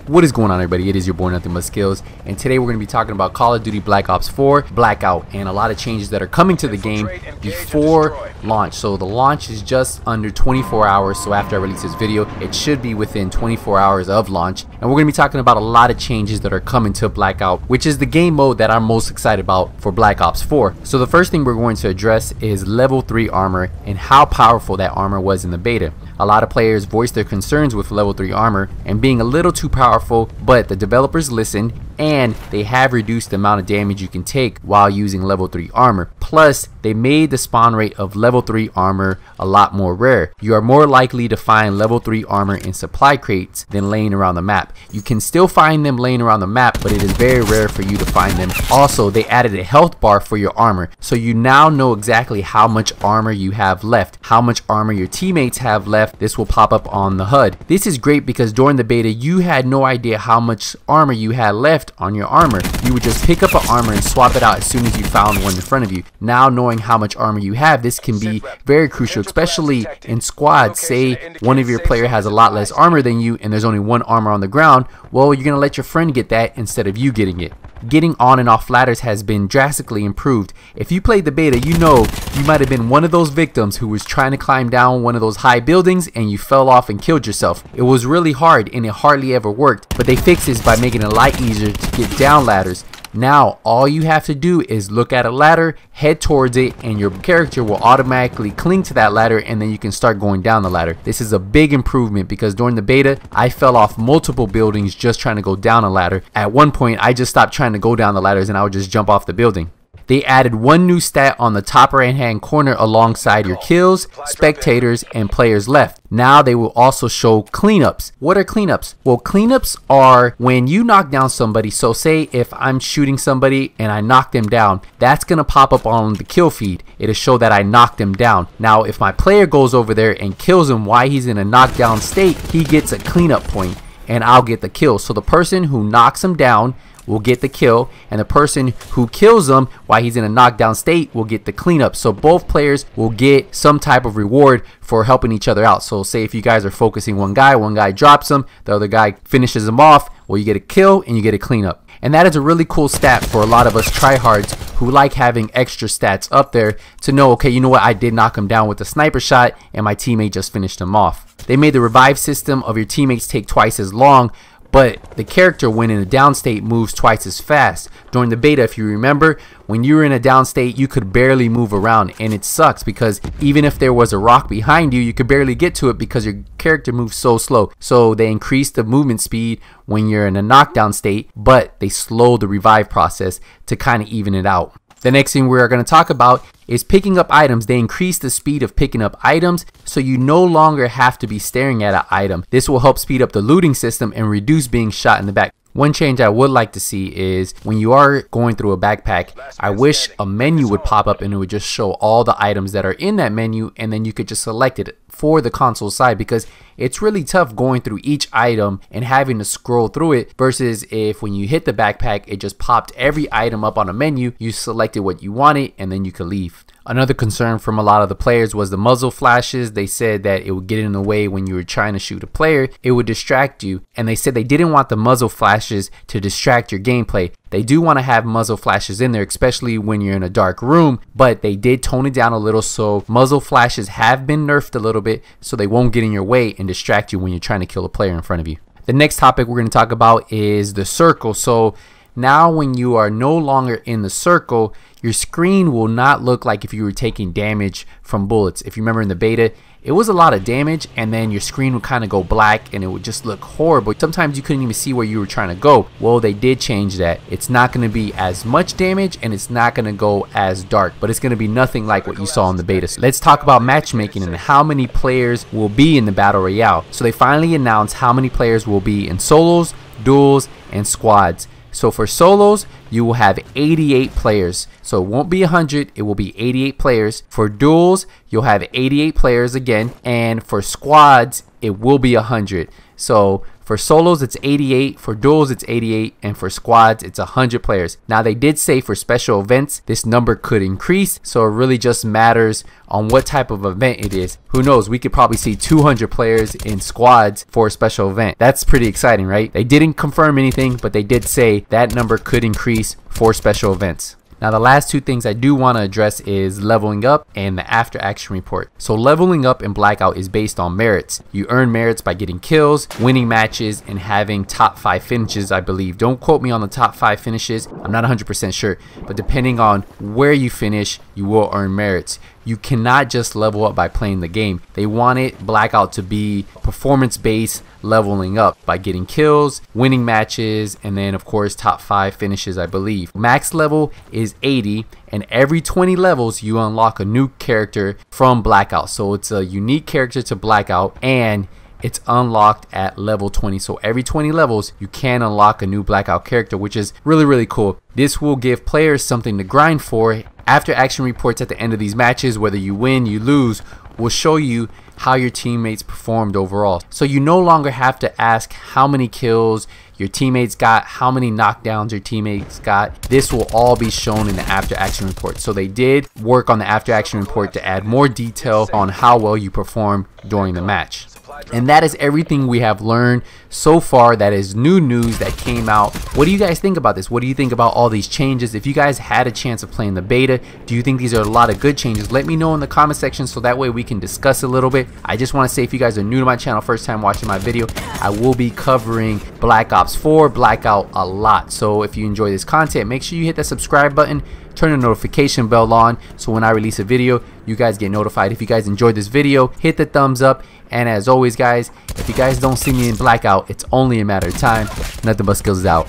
What is going on, everybody? It is your boy Nothing But Skills, and today we're going to be talking about Call of Duty Black Ops 4 Blackout and a lot of changes that are coming to the game before launch. So the launch is just under 24 hours, so after I release this video it should be within 24 hours of launch, and we're going to be talking about a lot of changes that are coming to Blackout, which is the game mode that I'm most excited about for Black Ops 4. So the first thing we're going to address is level 3 armor and how powerful that armor was in the beta. A lot of players voiced their concerns with level 3 armor and being a little too powerful, but the developers listened and they have reduced the amount of damage you can take while using level 3 armor. Plus, they made the spawn rate of level 3 armor a lot more rare. You are more likely to find level 3 armor in supply crates than laying around the map. You can still find them laying around the map, but it is very rare for you to find them. Also, they added a health bar for your armor, so you now know exactly how much armor you have left, how much armor your teammates have left. This will pop up on the HUD. This is great because during the beta you had no idea how much armor you had left on your armor. You would just pick up an armor and swap it out as soon as you found one in front of you. Now knowing how much armor you have, this can be very crucial, especially in squads. Say one of your player has a lot less armor than you and there's only one armor on the ground. Well, you're gonna let your friend get that instead of you getting it. Getting on and off ladders has been drastically improved. If you played the beta, you know you might have been one of those victims who was trying to climb down one of those high buildings and you fell off and killed yourself. It was really hard and it hardly ever worked, but they fixed this by making it a lot easier to get down ladders. Now all you have to do is look at a ladder, head towards it, and your character will automatically cling to that ladder, and then you can start going down the ladder. This is a big improvement because during the beta I fell off multiple buildings just trying to go down a ladder. At one point I just stopped trying to go down the ladders and I would just jump off the building. They added one new stat on the top right hand corner alongside your kills, spectators, and players left. Now they will also show cleanups. What are cleanups? Well, cleanups are when you knock down somebody. So say if I'm shooting somebody and I knock them down, that's going to pop up on the kill feed. It'll show that I knocked them down. Now if my player goes over there and kills him while he's in a knockdown state, he gets a cleanup point and I'll get the kill. So the person who knocks him down will get the kill, and the person who kills him while he's in a knockdown state will get the cleanup. So both players will get some type of reward for helping each other out. So say if you guys are focusing one guy drops him, the other guy finishes him off, well, you get a kill and you get a cleanup. And that is a really cool stat for a lot of us tryhards who like having extra stats up there to know, okay, you know what, I did knock him down with a sniper shot and my teammate just finished him off. They made the revive system of your teammates take twice as long, but the character when in a down state moves twice as fast. During the beta, if you remember, when you were in a down state you could barely move around, and it sucks because even if there was a rock behind you, you could barely get to it because your character moves so slow. So they increased the movement speed when you're in a knockdown state, but they slowed the revive process to kind of even it out. The next thing we're going to talk about is picking up items. They increase the speed of picking up items, so you no longer have to be staring at an item. This will help speed up the looting system and reduce being shot in the back. One change I would like to see is when you are going through a backpack, I wish a menu would pop up and it would just show all the items that are in that menu, and then you could just select it for the console side, because it's really tough going through each item and having to scroll through it versus if when you hit the backpack it just popped every item up on a menu, you selected what you wanted and then you could leave. Another concern from a lot of the players was the muzzle flashes. They said that it would get in the way when you were trying to shoot a player. It would distract you, and they said they didn't want the muzzle flashes to distract your gameplay. They do want to have muzzle flashes in there, especially when you're in a dark room, but they did tone it down a little, so muzzle flashes have been nerfed a little bit so they won't get in your way and distract you when you're trying to kill a player in front of you. The next topic we're going to talk about is the circle. So now when you are no longer in the circle, your screen will not look like if you were taking damage from bullets. If you remember in the beta, it was a lot of damage and then your screen would kind of go black and it would just look horrible. Sometimes you couldn't even see where you were trying to go. Well, they did change that. It's not going to be as much damage and it's not going to go as dark, but it's going to be nothing like what you saw in the beta. So let's talk about matchmaking and how many players will be in the battle royale. So they finally announced how many players will be in solos, duels, and squads. So for solos, you will have 88 players. So it won't be 100, it will be 88 players. For duels, you'll have 88 players again. And for squads, it will be 100. So For solos it's 88, for duos it's 88, and for squads it's 100 players. Now they did say for special events this number could increase, so it really just matters on what type of event it is. Who knows, we could probably see 200 players in squads for a special event. That's pretty exciting, right? They didn't confirm anything, but they did say that number could increase for special events. Now the last two things I do want to address is leveling up and the after action report. So leveling up in Blackout is based on merits. You earn merits by getting kills, winning matches, and having top 5 finishes, I believe. Don't quote me on the top 5 finishes, I'm not 100% sure, but depending on where you finish, you will earn merits. You cannot just level up by playing the game. They wanted Blackout to be performance based leveling up by getting kills, winning matches, and then of course top 5 finishes, I believe. Max level is 80, and every 20 levels you unlock a new character from Blackout. So it's a unique character to Blackout, and it's unlocked at level 20. So every 20 levels you can unlock a new Blackout character, which is really cool. This will give players something to grind for. After action reports at the end of these matches, whether you win, you lose, will show you how your teammates performed overall. So you no longer have to ask how many kills your teammates got, how many knockdowns your teammates got. This will all be shown in the after action report. So they did work on the after action report to add more detail on how well you performed during the match. And that is everything we have learned so far. That is new news that came out. What do you guys think about this? What do you think about all these changes? If you guys had a chance of playing the beta, do you think these are a lot of good changes? Let me know in the comment section so that way we can discuss a little bit. I just want to say, if you guys are new to my channel, first time watching my video, I will be covering Black Ops 4 Blackout a lot. So if you enjoy this content, make sure you hit that subscribe button, turn the notification bell on, so when I release a video you guys get notified. If you guys enjoyed this video, hit the thumbs up, and as always guys, if you guys don't see me in Blackout, it's only a matter of time. Nothing but skills out.